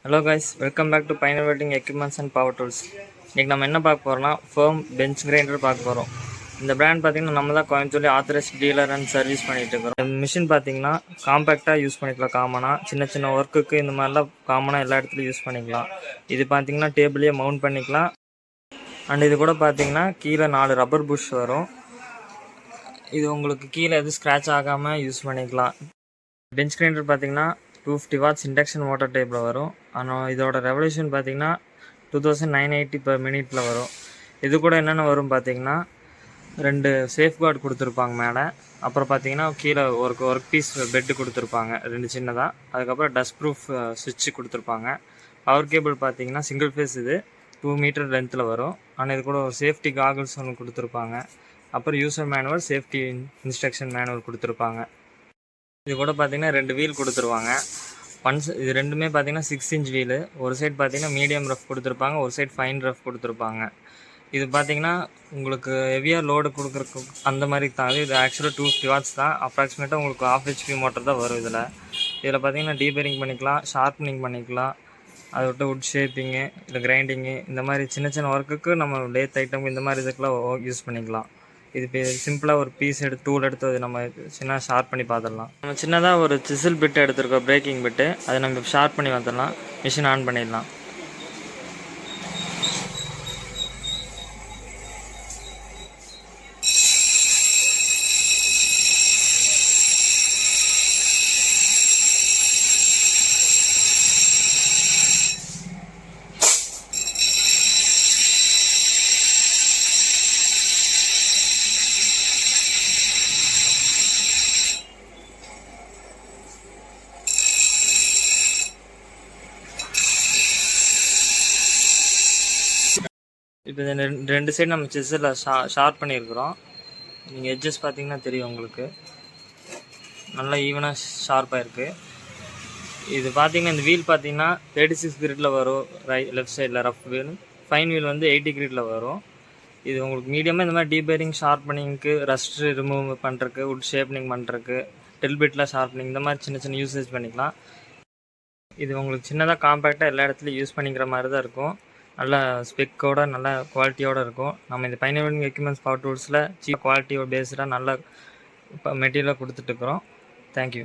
Hello guys, welcome back to Pioneer Welding Equipments and Power Tools. இன்னைக்கு நம்ம என்ன பார்க்க போறோம்னா ஃபர்ம் பெஞ்ச் கிரைண்டர் பார்க்க போறோம். இந்த பிராண்ட் பார்த்தீங்கன்னா நம்ம தான் கோயம்புத்தூர்ல ஆத்தரைஸ்ட் டீலர் அண்ட் சர்வீஸ் பண்ணிட்டு இருக்கோம். இந்த மிஷின் பார்த்தீங்கன்னா காம்பாக்டாக யூஸ் பண்ணிக்கலாம். காமனாக சின்ன சின்ன ஒர்க்குக்கு இந்த மாதிரிலாம் காமனாக எல்லா இடத்துலையும் யூஸ் பண்ணிக்கலாம். இது பார்த்தீங்கன்னா டேபிளையே மவுண்ட் பண்ணிக்கலாம். அண்ட் இது கூட பார்த்தீங்கன்னா கீழே 4 ரப்பர் புஷ் வரும். இது உங்களுக்கு கீழே எதுவும் ஸ்க்ராட்ச் ஆகாமல் யூஸ் பண்ணிக்கலாம். பெஞ்ச் கிரைண்டர் பார்த்தீங்கன்னா 250 வாட்ஸ் இண்டக்ஷன் மோட்டர் டைப்பில் வரும். ஆனால் இதோட ரெவல்யூஷன் பார்த்தீங்கன்னா 2980 per minute வரும். இது கூட என்னென்ன வரும் பார்த்தீங்கன்னா 2 சேஃப் கார்டு கொடுத்துருப்பாங்க மேலே. அப்புறம் பார்த்தீங்கன்னா கீழே ஒர்க் பீஸ் பெட்டு கொடுத்துருப்பாங்க 2 சின்னதாக. அதுக்கப்புறம் டஸ்ட் ப்ரூஃப் சுவிட்ச் கொடுத்துருப்பாங்க. பவர் கேபிள் பார்த்தீங்கன்னா சிங்கிள் ஃபேஸ் இது 2 மீட்டர் லென்த்தில் வரும். ஆனால் இது கூட ஒரு சேஃப்டி காகல்ஸ் ஒன்று கொடுத்துருப்பாங்க. அப்புறம் user manual, safety instruction manual கொடுத்துருப்பாங்க. இது கூட பார்த்தீங்கன்னா 2 வீல் கொடுத்துருவாங்க. இது ரெண்டுமே பார்த்தீங்கன்னா 6 inch வீலு. ஒரு சைடு பார்த்தீங்கன்னா மீடியம் ரஃப் கொடுத்துருப்பாங்க, ஒரு சைடு ஃபைன் ரஃப் கொடுத்துருப்பாங்க. இது பார்த்தீங்கன்னா உங்களுக்கு ஹெவியாக லோடு கொடுக்குறக்கு அந்த மாதிரி தான். இது ஆக்சுவலாக 250 வாட்ஸ் தான். அப்ராக்சிமேட்டாக உங்களுக்கு 1/2 HP மோட்டர் தான் வரும். இதில் பார்த்தீங்கன்னா டீபேரிங் பண்ணிக்கலாம், ஷார்ப்னிங் பண்ணிக்கலாம், அதை விட்டு வுட் ஷேப்பிங்கு, இல்லை கிரைண்டிங்கு, இந்த மாதிரி சின்ன சின்ன ஒர்க்குக்கு நம்ம லேத் ஐட்டம் இந்த மாதிரி இதுக்கெலாம் யூஸ் பண்ணிக்கலாம். இது இப்போ சிம்பிளாக ஒரு பீஸ் எடுத்து டூல் எடுத்து அது நம்ம சின்ன ஷார்ப் பண்ணி பார்த்துடலாம். நம்ம சின்னதாக ஒரு சிசில் பிட்டு எடுத்துருக்கோம், பிரேக்கிங் பிட்டு. அதை நம்ம ஷார்ப் பண்ணி பார்த்துடலாம். மிஷின் ஆன் பண்ணிடலாம். இப்போ இந்த 2 சைடு நம்ம சிசிலில் ஷார்ப் பண்ணியிருக்கிறோம். நீங்கள் எட்ஜஸ் பார்த்தீங்கன்னா தெரியும் உங்களுக்கு, நல்லா ஈவனாக ஷார்ப்பாக இருக்குது. இது பார்த்தீங்கன்னா இந்த வீல் பார்த்தீங்கன்னா 36 கிரிட்டில் வரும். லெஃப்ட் சைடில் ரஃப் வீல். ஃபைன் வீல் வந்து 80 கிரிட்டில் வரும். இது உங்களுக்கு மீடியமாக இந்த மாதிரி டீபேரிங், ஷார்ப்பனிங்க்கு, ரஸ்ட் ரிமூவ் பண்ணுறக்கு, வுட் ஷேப்னிங் பண்ணுறக்கு, டெல் பிட்டில் ஷார்ப்பனிங், இந்த மாதிரி சின்ன சின்ன யூசேஜ் பண்ணிக்கலாம். இது உங்களுக்கு சின்னதாக காம்பேக்டாக எல்லா இடத்துலையும் யூஸ் பண்ணிக்கிற மாதிரி தான் இருக்கும். நல்ல ஸ்பெக்கோட நல்ல குவாலிட்டியோடு இருக்கும். நம்ம இந்த பைனியர் வெல்டிங் எக்யூப்மெண்ட்ஸ் பவர் டூல்ஸில் சீப் குவாலிட்டியோட பேஸ்டாக நல்ல மெட்டீரியலாக கொடுத்துட்ருக்குறோம். தேங்க்யூ.